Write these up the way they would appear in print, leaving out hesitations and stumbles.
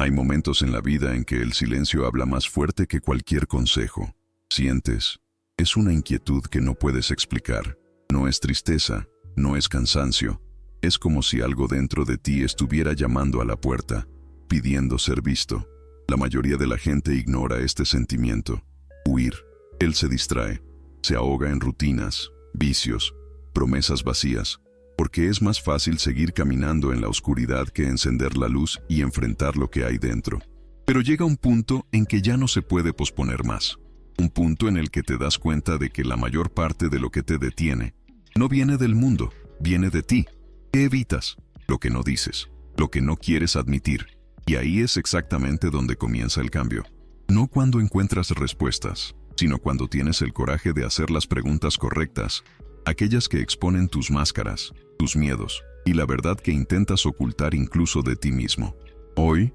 Hay momentos en la vida en que el silencio habla más fuerte que cualquier consejo. Sientes, es una inquietud que no puedes explicar. No es tristeza, no es cansancio. Es como si algo dentro de ti estuviera llamando a la puerta, pidiendo ser visto. La mayoría de la gente ignora este sentimiento. Huir. Él se distrae, se ahoga en rutinas, vicios, promesas vacías, porque es más fácil seguir caminando en la oscuridad que encender la luz y enfrentar lo que hay dentro. Pero llega un punto en que ya no se puede posponer más. Un punto en el que te das cuenta de que la mayor parte de lo que te detiene no viene del mundo, viene de ti. ¿Qué evitas? Lo que no dices, lo que no quieres admitir. Y ahí es exactamente donde comienza el cambio. No cuando encuentras respuestas, sino cuando tienes el coraje de hacer las preguntas correctas, aquellas que exponen tus máscaras, tus miedos y la verdad que intentas ocultar incluso de ti mismo. Hoy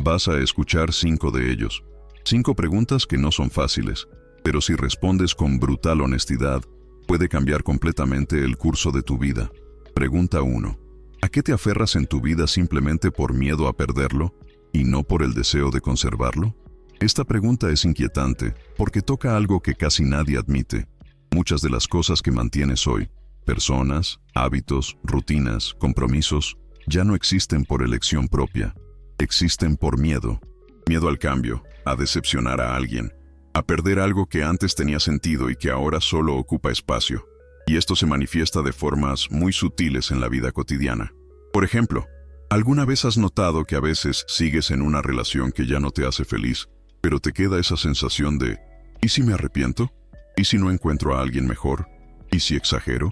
vas a escuchar 5 de ellos. 5 preguntas que no son fáciles, pero si respondes con brutal honestidad, puede cambiar completamente el curso de tu vida. Pregunta 1. ¿A qué te aferras en tu vida simplemente por miedo a perderlo y no por el deseo de conservarlo? Esta pregunta es inquietante porque toca algo que casi nadie admite. Muchas de las cosas que mantienes hoy, personas, hábitos, rutinas, compromisos, ya no existen por elección propia. Existen por miedo. Miedo al cambio, a decepcionar a alguien, a perder algo que antes tenía sentido y que ahora solo ocupa espacio. Y esto se manifiesta de formas muy sutiles en la vida cotidiana. Por ejemplo, ¿alguna vez has notado que a veces sigues en una relación que ya no te hace feliz, pero te queda esa sensación de ¿y si me arrepiento? ¿Y si no encuentro a alguien mejor? ¿Y si exagero?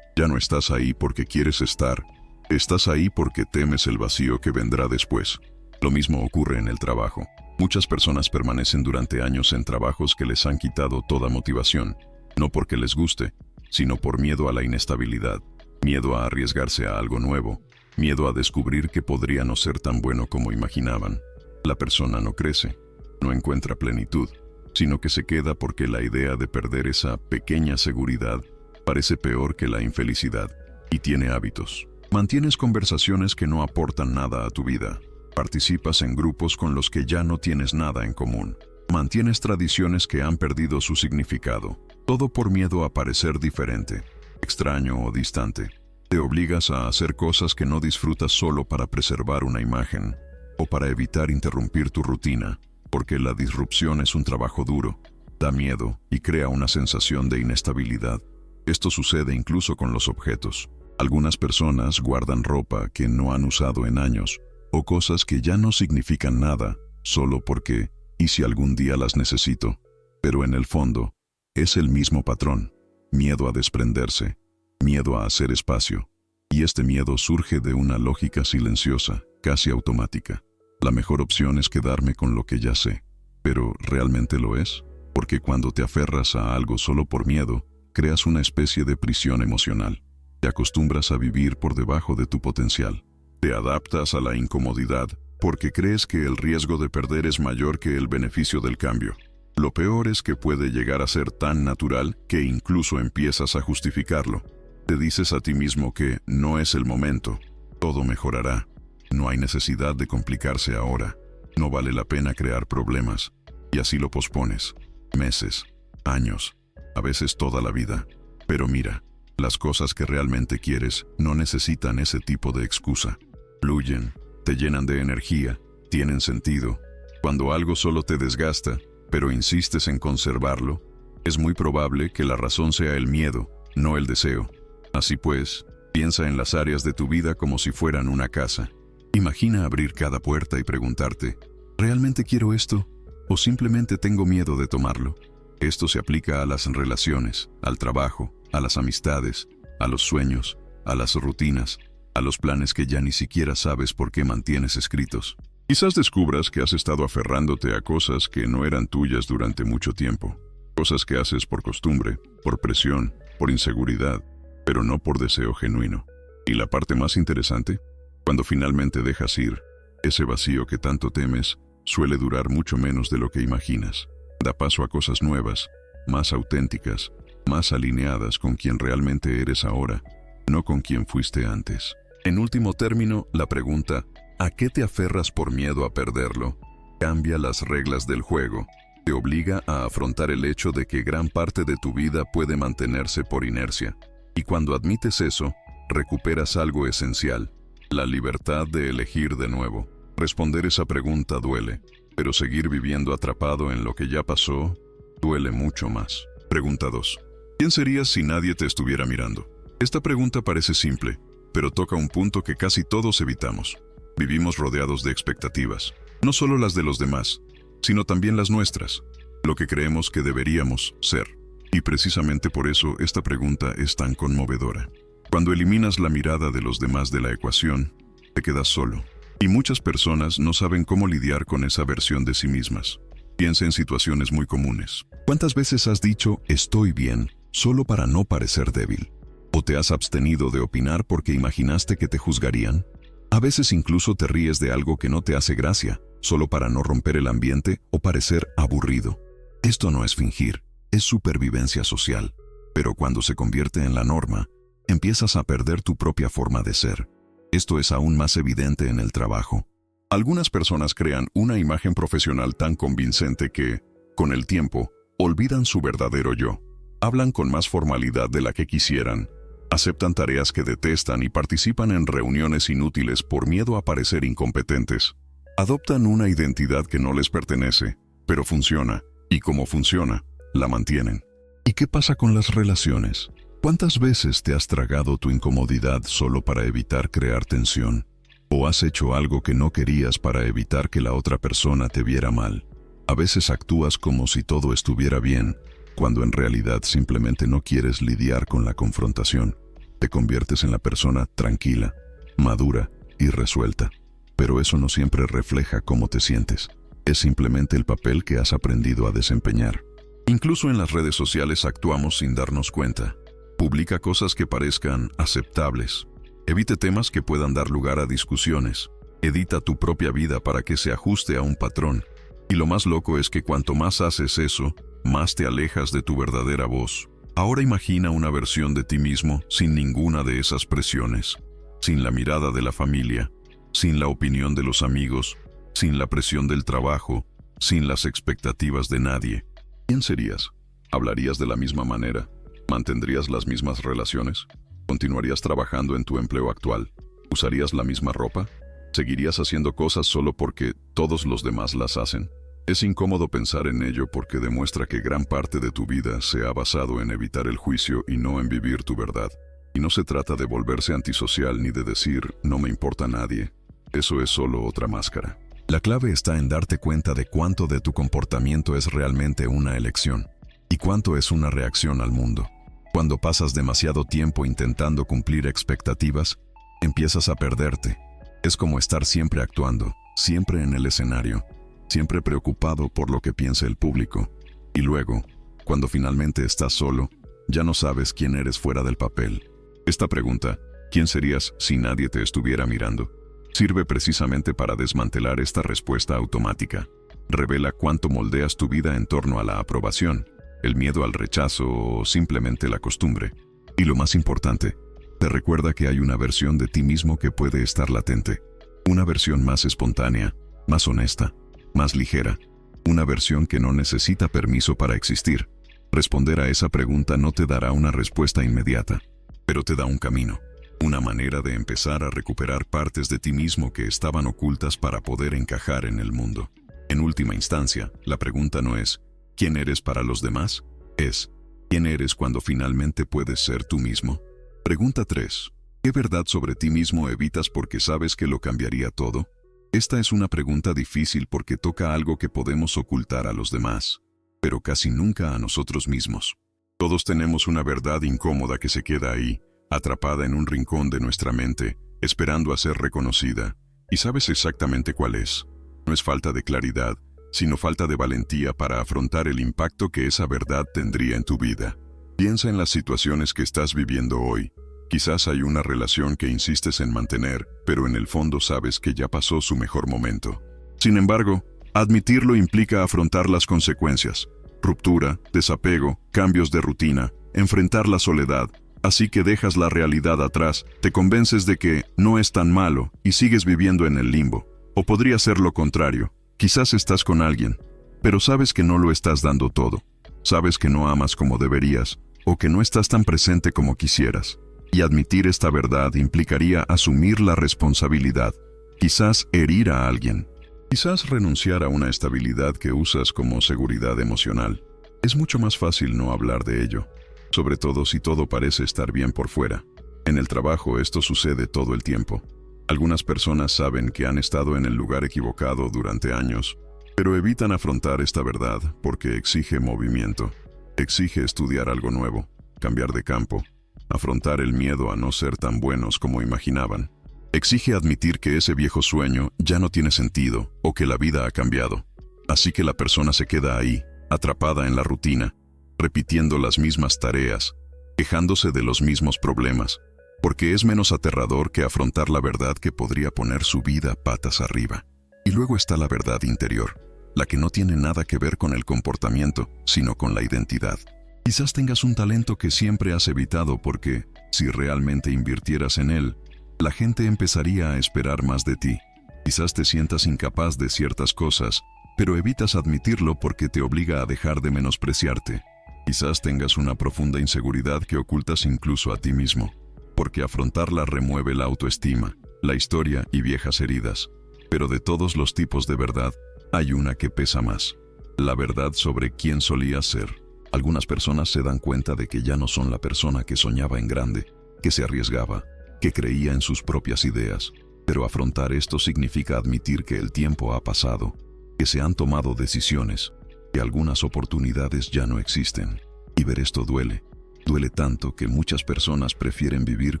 Ya no estás ahí porque quieres estar. Estás ahí porque temes el vacío que vendrá después. Lo mismo ocurre en el trabajo. Muchas personas permanecen durante años en trabajos que les han quitado toda motivación, no porque les guste, sino por miedo a la inestabilidad, miedo a arriesgarse a algo nuevo, miedo a descubrir que podría no ser tan bueno como imaginaban. La persona no crece, no encuentra plenitud, sino que se queda porque la idea de perder esa pequeña seguridad parece peor que la infelicidad, y tiene hábitos. Mantienes conversaciones que no aportan nada a tu vida. Participas en grupos con los que ya no tienes nada en común. Mantienes tradiciones que han perdido su significado. Todo por miedo a parecer diferente, extraño o distante. Te obligas a hacer cosas que no disfrutas solo para preservar una imagen, o para evitar interrumpir tu rutina, porque la disrupción es un trabajo duro, da miedo y crea una sensación de inestabilidad. Esto sucede incluso con los objetos. Algunas personas guardan ropa que no han usado en años, o cosas que ya no significan nada, solo porque, ¿y si algún día las necesito? Pero en el fondo, es el mismo patrón. Miedo a desprenderse, miedo a hacer espacio. Y este miedo surge de una lógica silenciosa, casi automática. La mejor opción es quedarme con lo que ya sé. Pero, ¿realmente lo es? Porque cuando te aferras a algo solo por miedo, creas una especie de prisión emocional. Te acostumbras a vivir por debajo de tu potencial. Te adaptas a la incomodidad porque crees que el riesgo de perder es mayor que el beneficio del cambio. Lo peor es que puede llegar a ser tan natural que incluso empiezas a justificarlo. Te dices a ti mismo que no es el momento, todo mejorará, no hay necesidad de complicarse ahora, no vale la pena crear problemas, y así lo pospones. Meses, años, a veces toda la vida. Pero mira, las cosas que realmente quieres no necesitan ese tipo de excusa. Fluyen, te llenan de energía, tienen sentido. Cuando algo solo te desgasta, pero insistes en conservarlo, es muy probable que la razón sea el miedo, no el deseo. Así pues, piensa en las áreas de tu vida como si fueran una casa. Imagina abrir cada puerta y preguntarte, ¿realmente quiero esto? ¿O simplemente tengo miedo de tomarlo? Esto se aplica a las relaciones, al trabajo, a las amistades, a los sueños, a las rutinas, a los planes que ya ni siquiera sabes por qué mantienes escritos. Quizás descubras que has estado aferrándote a cosas que no eran tuyas durante mucho tiempo. Cosas que haces por costumbre, por presión, por inseguridad, pero no por deseo genuino. Y la parte más interesante, cuando finalmente dejas ir, ese vacío que tanto temes suele durar mucho menos de lo que imaginas. Da paso a cosas nuevas, más auténticas, más alineadas con quien realmente eres ahora, no con quien fuiste antes. En último término, la pregunta, ¿A qué te aferras por miedo a perderlo? Cambia las reglas del juego. Te obliga a afrontar el hecho de que gran parte de tu vida puede mantenerse por inercia. Y cuando admites eso, recuperas algo esencial: la libertad de elegir de nuevo. Responder esa pregunta duele, pero seguir viviendo atrapado en lo que ya pasó duele mucho más. Pregunta 2. ¿Quién serías si nadie te estuviera mirando? Esta pregunta parece simple, pero toca un punto que casi todos evitamos. Vivimos rodeados de expectativas, no solo las de los demás, sino también las nuestras, lo que creemos que deberíamos ser. Y precisamente por eso esta pregunta es tan conmovedora. Cuando eliminas la mirada de los demás de la ecuación, te quedas solo. Y muchas personas no saben cómo lidiar con esa versión de sí mismas. Piensa en situaciones muy comunes. ¿Cuántas veces has dicho "estoy bien" solo para no parecer débil? ¿O te has abstenido de opinar porque imaginaste que te juzgarían? A veces incluso te ríes de algo que no te hace gracia, solo para no romper el ambiente o parecer aburrido. Esto no es fingir, es supervivencia social. Pero cuando se convierte en la norma, empiezas a perder tu propia forma de ser. Esto es aún más evidente en el trabajo. Algunas personas crean una imagen profesional tan convincente que, con el tiempo, olvidan su verdadero yo. Hablan con más formalidad de la que quisieran, aceptan tareas que detestan y participan en reuniones inútiles por miedo a parecer incompetentes. Adoptan una identidad que no les pertenece, pero funciona, y como funciona, la mantienen. ¿Y qué pasa con las relaciones? ¿Cuántas veces te has tragado tu incomodidad solo para evitar crear tensión? ¿O has hecho algo que no querías para evitar que la otra persona te viera mal? A veces actúas como si todo estuviera bien, cuando en realidad simplemente no quieres lidiar con la confrontación. Te conviertes en la persona tranquila, madura y resuelta. Pero eso no siempre refleja cómo te sientes. Es simplemente el papel que has aprendido a desempeñar. Incluso en las redes sociales actuamos sin darnos cuenta. Publica cosas que parezcan aceptables. Evite temas que puedan dar lugar a discusiones. Edita tu propia vida para que se ajuste a un patrón. Y lo más loco es que cuanto más haces eso, más te alejas de tu verdadera voz. Ahora imagina una versión de ti mismo sin ninguna de esas presiones. Sin la mirada de la familia, sin la opinión de los amigos, sin la presión del trabajo, sin las expectativas de nadie. ¿Quién serías? ¿Hablarías de la misma manera? ¿Mantendrías las mismas relaciones? ¿Continuarías trabajando en tu empleo actual? ¿Usarías la misma ropa? ¿Seguirías haciendo cosas solo porque todos los demás las hacen? Es incómodo pensar en ello porque demuestra que gran parte de tu vida se ha basado en evitar el juicio y no en vivir tu verdad. Y no se trata de volverse antisocial ni de decir "no me importa nadie". Eso es solo otra máscara. La clave está en darte cuenta de cuánto de tu comportamiento es realmente una elección y cuánto es una reacción al mundo. Cuando pasas demasiado tiempo intentando cumplir expectativas, empiezas a perderte. Es como estar siempre actuando, siempre en el escenario, siempre preocupado por lo que piense el público. Y luego, cuando finalmente estás solo, ya no sabes quién eres fuera del papel. Esta pregunta, ¿quién serías si nadie te estuviera mirando?, sirve precisamente para desmantelar esta respuesta automática. Revela cuánto moldeas tu vida en torno a la aprobación, el miedo al rechazo o simplemente la costumbre. Y lo más importante, te recuerda que hay una versión de ti mismo que puede estar latente. Una versión más espontánea, más honesta, más ligera. Una versión que no necesita permiso para existir. Responder a esa pregunta no te dará una respuesta inmediata, pero te da un camino. Una manera de empezar a recuperar partes de ti mismo que estaban ocultas para poder encajar en el mundo. En última instancia, la pregunta no es ¿quién eres para los demás? Es ¿quién eres cuando finalmente puedes ser tú mismo? Pregunta 3. ¿Qué verdad sobre ti mismo evitas porque sabes que lo cambiaría todo? Esta es una pregunta difícil porque toca algo que podemos ocultar a los demás, pero casi nunca a nosotros mismos. Todos tenemos una verdad incómoda que se queda ahí, atrapada en un rincón de nuestra mente, esperando a ser reconocida. Y sabes exactamente cuál es. No es falta de claridad, sino falta de valentía para afrontar el impacto que esa verdad tendría en tu vida. Piensa en las situaciones que estás viviendo hoy. Quizás hay una relación que insistes en mantener, pero en el fondo sabes que ya pasó su mejor momento. Sin embargo, admitirlo implica afrontar las consecuencias. Ruptura, desapego, cambios de rutina, enfrentar la soledad, Así que dejas la realidad atrás, te convences de que no es tan malo y sigues viviendo en el limbo. O podría ser lo contrario. Quizás estás con alguien, pero sabes que no lo estás dando todo. Sabes que no amas como deberías, o que no estás tan presente como quisieras. Y admitir esta verdad implicaría asumir la responsabilidad. Quizás herir a alguien. Quizás renunciar a una estabilidad que usas como seguridad emocional. Es mucho más fácil no hablar de ello, sobre todo si todo parece estar bien por fuera. En el trabajo esto sucede todo el tiempo. Algunas personas saben que han estado en el lugar equivocado durante años, pero evitan afrontar esta verdad porque exige movimiento. Exige estudiar algo nuevo, cambiar de campo, afrontar el miedo a no ser tan buenos como imaginaban. Exige admitir que ese viejo sueño ya no tiene sentido o que la vida ha cambiado. Así que la persona se queda ahí, atrapada en la rutina, repitiendo las mismas tareas, quejándose de los mismos problemas, porque es menos aterrador que afrontar la verdad que podría poner su vida patas arriba. Y luego está la verdad interior, la que no tiene nada que ver con el comportamiento, sino con la identidad. Quizás tengas un talento que siempre has evitado porque, si realmente invirtieras en él, la gente empezaría a esperar más de ti. Quizás te sientas incapaz de ciertas cosas, pero evitas admitirlo porque te obliga a dejar de menospreciarte. Quizás tengas una profunda inseguridad que ocultas incluso a ti mismo, porque afrontarla remueve la autoestima, la historia y viejas heridas. Pero de todos los tipos de verdad, hay una que pesa más. La verdad sobre quién solías ser. Algunas personas se dan cuenta de que ya no son la persona que soñaba en grande, que se arriesgaba, que creía en sus propias ideas. Pero afrontar esto significa admitir que el tiempo ha pasado, que se han tomado decisiones, que algunas oportunidades ya no existen. Y ver esto duele. Duele tanto que muchas personas prefieren vivir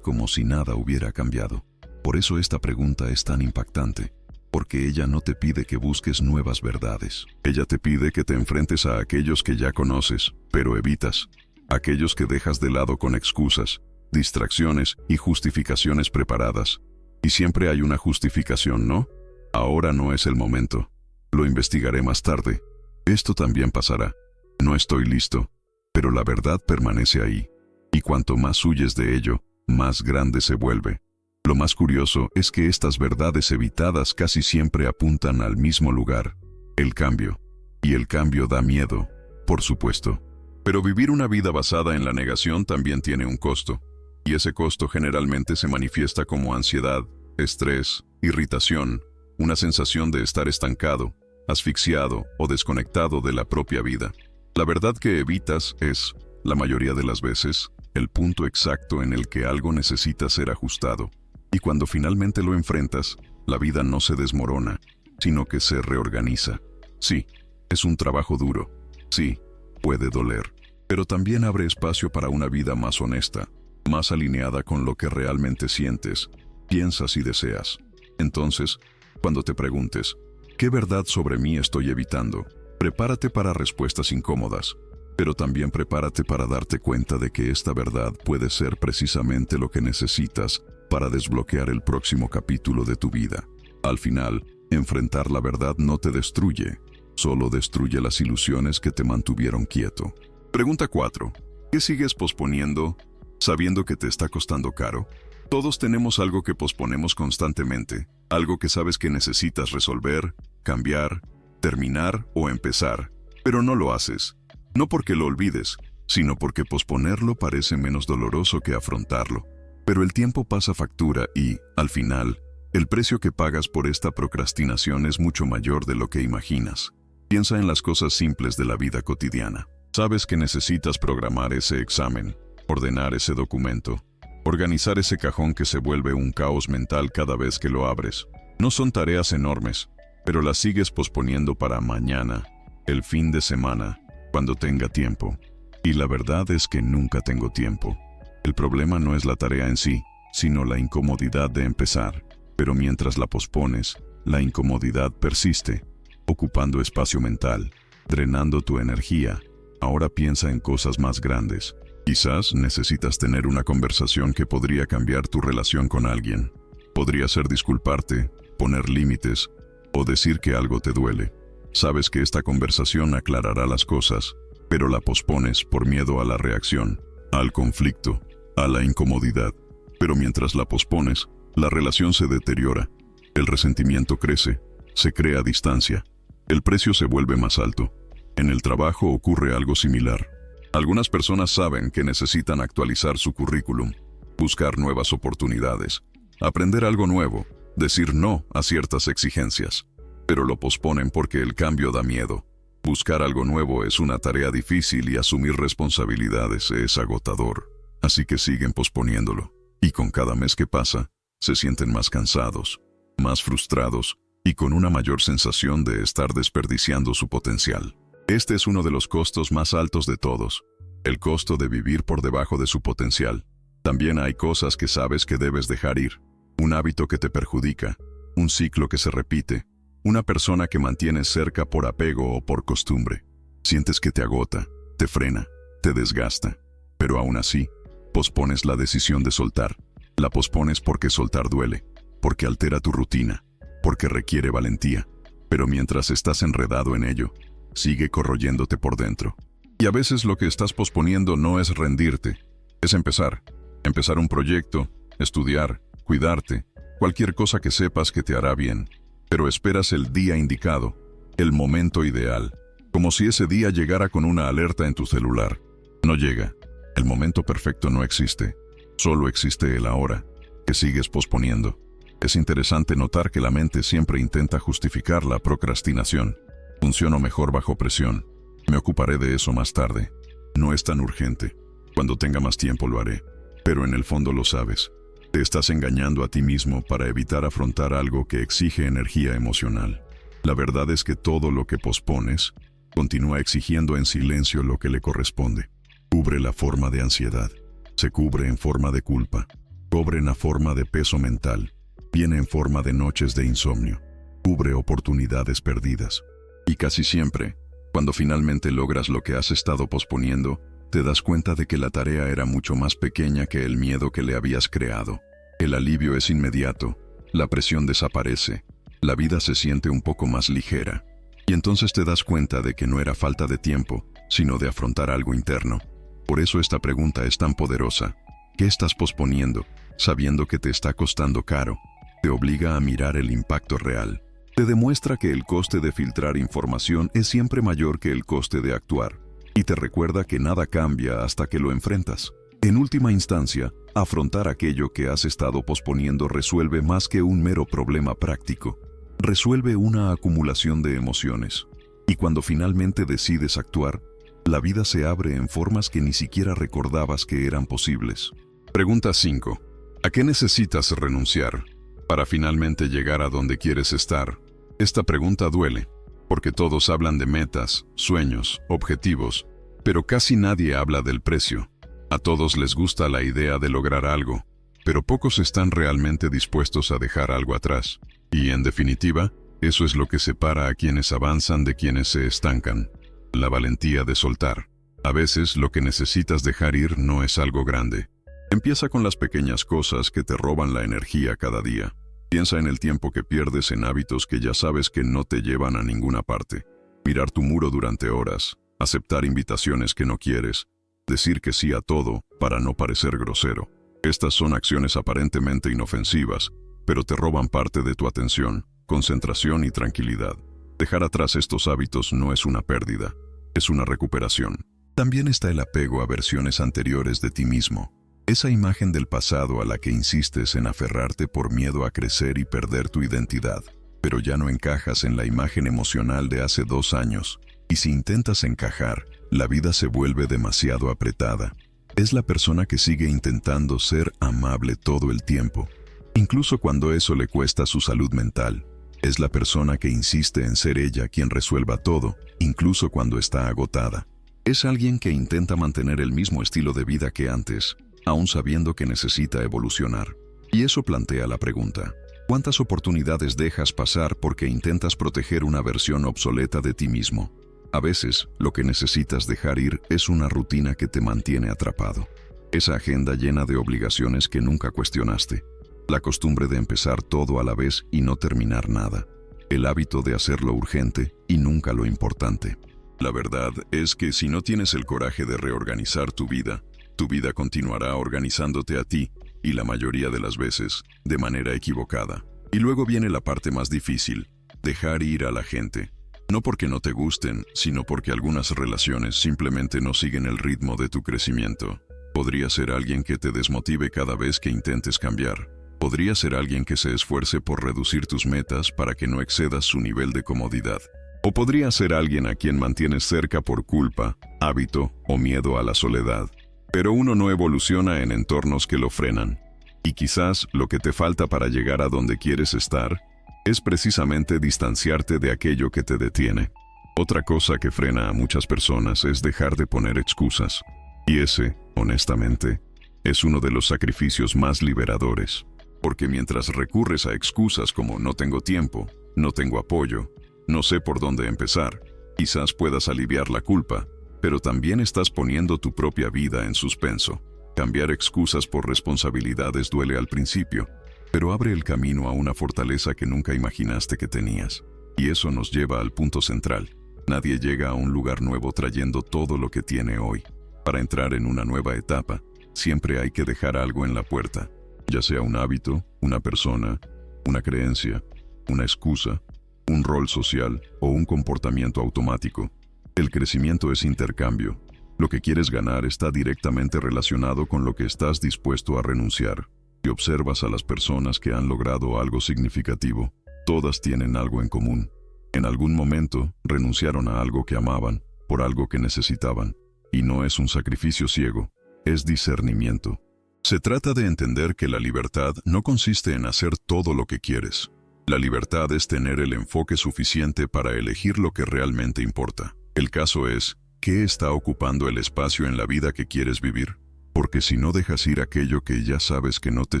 como si nada hubiera cambiado. Por eso esta pregunta es tan impactante, porque ella no te pide que busques nuevas verdades. Ella te pide que te enfrentes a aquellos que ya conoces, pero evitas, aquellos que dejas de lado con excusas, distracciones y justificaciones preparadas. Y siempre hay una justificación, ¿no? Ahora no es el momento. Lo investigaré más tarde. Esto también pasará. No estoy listo. Pero la verdad permanece ahí. Y cuanto más huyes de ello, más grande se vuelve. Lo más curioso es que estas verdades evitadas casi siempre apuntan al mismo lugar, el cambio. Y el cambio da miedo, por supuesto. Pero vivir una vida basada en la negación también tiene un costo. Y ese costo generalmente se manifiesta como ansiedad, estrés, irritación, una sensación de estar estancado, asfixiado o desconectado de la propia vida. La verdad que evitas es, la mayoría de las veces, el punto exacto en el que algo necesita ser ajustado. Y cuando finalmente lo enfrentas, la vida no se desmorona, sino que se reorganiza. Sí, es un trabajo duro. Sí, puede doler. Pero también abre espacio para una vida más honesta, más alineada con lo que realmente sientes, piensas y deseas. Entonces, cuando te preguntes, ¿qué verdad sobre mí estoy evitando? Prepárate para respuestas incómodas, pero también prepárate para darte cuenta de que esta verdad puede ser precisamente lo que necesitas para desbloquear el próximo capítulo de tu vida. Al final, enfrentar la verdad no te destruye, solo destruye las ilusiones que te mantuvieron quieto. Pregunta 4. ¿Qué sigues posponiendo, sabiendo que te está costando caro? Todos tenemos algo que posponemos constantemente, algo que sabes que necesitas resolver, cambiar, terminar o empezar, pero no lo haces. No porque lo olvides, sino porque posponerlo parece menos doloroso que afrontarlo. Pero el tiempo pasa factura y, al final, el precio que pagas por esta procrastinación es mucho mayor de lo que imaginas. Piensa en las cosas simples de la vida cotidiana. Sabes que necesitas programar ese examen, ordenar ese documento, organizar ese cajón que se vuelve un caos mental cada vez que lo abres. No son tareas enormes, pero las sigues posponiendo para mañana, el fin de semana, cuando tenga tiempo. Y la verdad es que nunca tengo tiempo. El problema no es la tarea en sí, sino la incomodidad de empezar. Pero mientras la pospones, la incomodidad persiste, ocupando espacio mental, drenando tu energía. Ahora piensa en cosas más grandes. Quizás necesitas tener una conversación que podría cambiar tu relación con alguien. Podría ser disculparte, poner límites, o decir que algo te duele. Sabes que esta conversación aclarará las cosas, pero la pospones por miedo a la reacción, al conflicto, a la incomodidad. Pero mientras la pospones, la relación se deteriora, el resentimiento crece, se crea distancia, el precio se vuelve más alto. En el trabajo ocurre algo similar. Algunas personas saben que necesitan actualizar su currículum, buscar nuevas oportunidades, aprender algo nuevo, decir no a ciertas exigencias, pero lo posponen porque el cambio da miedo. Buscar algo nuevo es una tarea difícil y asumir responsabilidades es agotador, así que siguen posponiéndolo. Y con cada mes que pasa, se sienten más cansados, más frustrados y con una mayor sensación de estar desperdiciando su potencial. Este es uno de los costos más altos de todos, el costo de vivir por debajo de su potencial. También hay cosas que sabes que debes dejar ir, un hábito que te perjudica, un ciclo que se repite, una persona que mantienes cerca por apego o por costumbre. Sientes que te agota, te frena, te desgasta, pero aún así, pospones la decisión de soltar. La pospones porque soltar duele, porque altera tu rutina, porque requiere valentía. Pero mientras estás enredado en ello, sigue corroyéndote por dentro. Y a veces lo que estás posponiendo no es rendirte, es empezar. Empezar un proyecto, estudiar, cuidarte, cualquier cosa que sepas que te hará bien. Pero esperas el día indicado, el momento ideal, como si ese día llegara con una alerta en tu celular. No llega. El momento perfecto no existe. Solo existe el ahora, que sigues posponiendo. Es interesante notar que la mente siempre intenta justificar la procrastinación. Funciono mejor bajo presión. Me ocuparé de eso más tarde. No es tan urgente. Cuando tenga más tiempo lo haré. Pero en el fondo lo sabes. Te estás engañando a ti mismo para evitar afrontar algo que exige energía emocional. La verdad es que todo lo que pospones continúa exigiendo en silencio lo que le corresponde. Cubre la forma de ansiedad. Se cubre en forma de culpa. Cobre en la forma de peso mental. Viene en forma de noches de insomnio. Cubre oportunidades perdidas. Y casi siempre, cuando finalmente logras lo que has estado posponiendo, te das cuenta de que la tarea era mucho más pequeña que el miedo que le habías creado. El alivio es inmediato, la presión desaparece, la vida se siente un poco más ligera. Y entonces te das cuenta de que no era falta de tiempo, sino de afrontar algo interno. Por eso esta pregunta es tan poderosa. ¿Qué estás posponiendo, sabiendo que te está costando caro? Te obliga a mirar el impacto real. Te demuestra que el coste de filtrar información es siempre mayor que el coste de actuar. Y te recuerda que nada cambia hasta que lo enfrentas. En última instancia, afrontar aquello que has estado posponiendo resuelve más que un mero problema práctico. Resuelve una acumulación de emociones. Y cuando finalmente decides actuar, la vida se abre en formas que ni siquiera recordabas que eran posibles. Pregunta 5. ¿A qué necesitas renunciar para finalmente llegar a donde quieres estar? Esta pregunta duele, porque todos hablan de metas, sueños, objetivos, pero casi nadie habla del precio. A todos les gusta la idea de lograr algo, pero pocos están realmente dispuestos a dejar algo atrás. Y en definitiva, eso es lo que separa a quienes avanzan de quienes se estancan. La valentía de soltar. A veces lo que necesitas dejar ir no es algo grande. Empieza con las pequeñas cosas que te roban la energía cada día. Piensa en el tiempo que pierdes en hábitos que ya sabes que no te llevan a ninguna parte. Mirar tu muro durante horas, aceptar invitaciones que no quieres, decir que sí a todo para no parecer grosero. Estas son acciones aparentemente inofensivas, pero te roban parte de tu atención, concentración y tranquilidad. Dejar atrás estos hábitos no es una pérdida, es una recuperación. También está el apego a versiones anteriores de ti mismo. Esa imagen del pasado a la que insistes en aferrarte por miedo a crecer y perder tu identidad, pero ya no encajas en la imagen emocional de hace 2 años. Y si intentas encajar, la vida se vuelve demasiado apretada. Es la persona que sigue intentando ser amable todo el tiempo, incluso cuando eso le cuesta su salud mental. Es la persona que insiste en ser ella quien resuelva todo, incluso cuando está agotada. Es alguien que intenta mantener el mismo estilo de vida que antes, aún sabiendo que necesita evolucionar. Y eso plantea la pregunta: ¿cuántas oportunidades dejas pasar porque intentas proteger una versión obsoleta de ti mismo? A veces, lo que necesitas dejar ir es una rutina que te mantiene atrapado. Esa agenda llena de obligaciones que nunca cuestionaste. La costumbre de empezar todo a la vez y no terminar nada. El hábito de hacer lo urgente y nunca lo importante. La verdad es que si no tienes el coraje de reorganizar tu vida, Tu vida continuará organizándote a ti, y la mayoría de las veces, de manera equivocada. Y luego viene la parte más difícil, dejar ir a la gente. No porque no te gusten, sino porque algunas relaciones simplemente no siguen el ritmo de tu crecimiento. Podría ser alguien que te desmotive cada vez que intentes cambiar. Podría ser alguien que se esfuerce por reducir tus metas para que no excedas su nivel de comodidad. O podría ser alguien a quien mantienes cerca por culpa, hábito o miedo a la soledad. Pero uno no evoluciona en entornos que lo frenan. Y quizás lo que te falta para llegar a donde quieres estar es precisamente distanciarte de aquello que te detiene. Otra cosa que frena a muchas personas es dejar de poner excusas. Y ese, honestamente, es uno de los sacrificios más liberadores. Porque mientras recurres a excusas como no tengo tiempo, no tengo apoyo, no sé por dónde empezar, quizás puedas aliviar la culpa, pero también estás poniendo tu propia vida en suspenso. Cambiar excusas por responsabilidades duele al principio, pero abre el camino a una fortaleza que nunca imaginaste que tenías. Y eso nos lleva al punto central. Nadie llega a un lugar nuevo trayendo todo lo que tiene hoy. Para entrar en una nueva etapa, siempre hay que dejar algo en la puerta, ya sea un hábito, una persona, una creencia, una excusa, un rol social o un comportamiento automático. El crecimiento es intercambio. Lo que quieres ganar está directamente relacionado con lo que estás dispuesto a renunciar. Si observas a las personas que han logrado algo significativo, todas tienen algo en común. En algún momento, renunciaron a algo que amaban, por algo que necesitaban. Y no es un sacrificio ciego, es discernimiento. Se trata de entender que la libertad no consiste en hacer todo lo que quieres. La libertad es tener el enfoque suficiente para elegir lo que realmente importa. El caso es, ¿qué está ocupando el espacio en la vida que quieres vivir? Porque si no dejas ir aquello que ya sabes que no te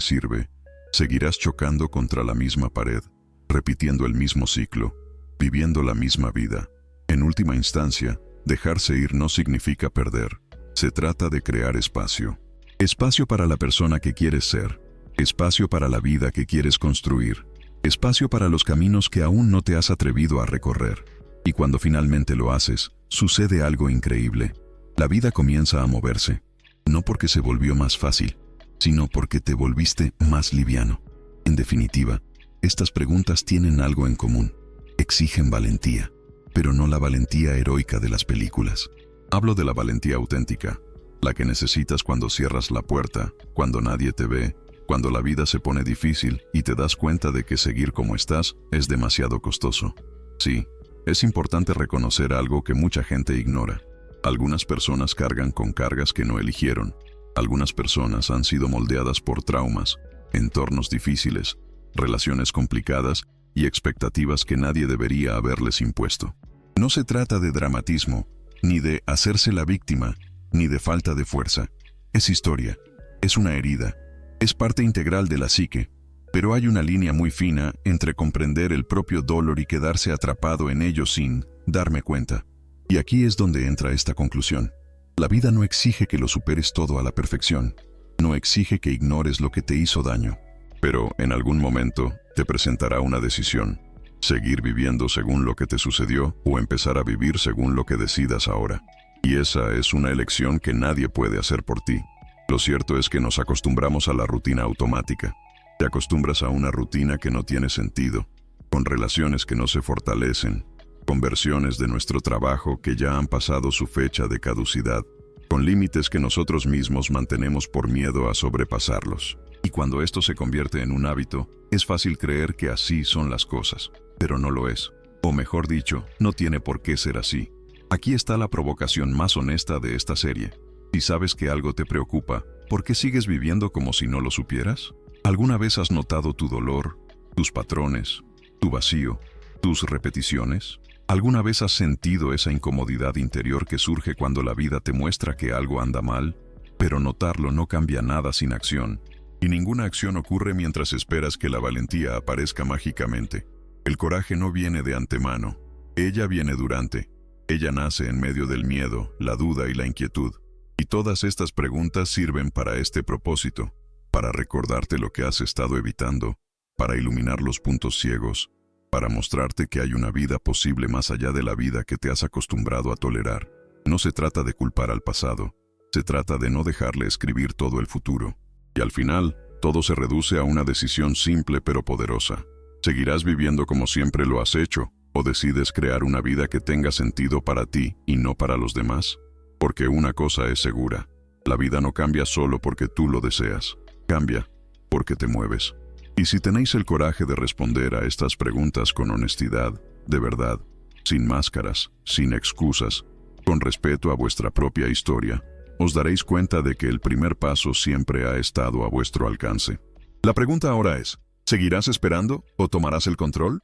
sirve, seguirás chocando contra la misma pared, repitiendo el mismo ciclo, viviendo la misma vida. En última instancia, dejarse ir no significa perder. Se trata de crear espacio. Espacio para la persona que quieres ser. Espacio para la vida que quieres construir. Espacio para los caminos que aún no te has atrevido a recorrer. Y cuando finalmente lo haces, sucede algo increíble. La vida comienza a moverse. No porque se volvió más fácil, sino porque te volviste más liviano. En definitiva, estas preguntas tienen algo en común. Exigen valentía, pero no la valentía heroica de las películas. Hablo de la valentía auténtica, la que necesitas cuando cierras la puerta, cuando nadie te ve, cuando la vida se pone difícil y te das cuenta de que seguir como estás es demasiado costoso. Sí, es importante reconocer algo que mucha gente ignora. Algunas personas cargan con cargas que no eligieron. Algunas personas han sido moldeadas por traumas, entornos difíciles, relaciones complicadas y expectativas que nadie debería haberles impuesto. No se trata de dramatismo, ni de hacerse la víctima, ni de falta de fuerza. Es historia, es una herida, es parte integral de la psique, pero hay una línea muy fina entre comprender el propio dolor y quedarse atrapado en ello sin darme cuenta. Y aquí es donde entra esta conclusión. La vida no exige que lo superes todo a la perfección, no exige que ignores lo que te hizo daño, pero en algún momento te presentará una decisión. Seguir viviendo según lo que te sucedió o empezar a vivir según lo que decidas ahora. Y esa es una elección que nadie puede hacer por ti. Lo cierto es que nos acostumbramos a la rutina automática. Te acostumbras a una rutina que no tiene sentido, con relaciones que no se fortalecen, con versiones de nuestro trabajo que ya han pasado su fecha de caducidad, con límites que nosotros mismos mantenemos por miedo a sobrepasarlos. Y cuando esto se convierte en un hábito, es fácil creer que así son las cosas, pero no lo es. O mejor dicho, no tiene por qué ser así. Aquí está la provocación más honesta de esta serie. Si sabes que algo te preocupa, ¿por qué sigues viviendo como si no lo supieras? ¿Alguna vez has notado tu dolor, tus patrones, tu vacío, tus repeticiones? ¿Alguna vez has sentido esa incomodidad interior que surge cuando la vida te muestra que algo anda mal? Pero notarlo no cambia nada sin acción. Y ninguna acción ocurre mientras esperas que la valentía aparezca mágicamente. El coraje no viene de antemano. Ella viene durante. Ella nace en medio del miedo, la duda y la inquietud. Y todas estas preguntas sirven para este propósito, para recordarte lo que has estado evitando, para iluminar los puntos ciegos, para mostrarte que hay una vida posible más allá de la vida que te has acostumbrado a tolerar. No se trata de culpar al pasado, Se trata de no dejarle escribir todo el futuro. Y al final, todo se reduce a una decisión simple pero poderosa. ¿Seguirás viviendo como siempre lo has hecho, o decides crear una vida que tenga sentido para ti y no para los demás? Porque una cosa es segura, la vida no cambia solo porque tú lo deseas, cambia porque te mueves. Y si tenéis el coraje de responder a estas preguntas con honestidad, de verdad, sin máscaras, sin excusas, con respeto a vuestra propia historia, os daréis cuenta de que el primer paso siempre ha estado a vuestro alcance. La pregunta ahora es, ¿seguirás esperando o tomarás el control?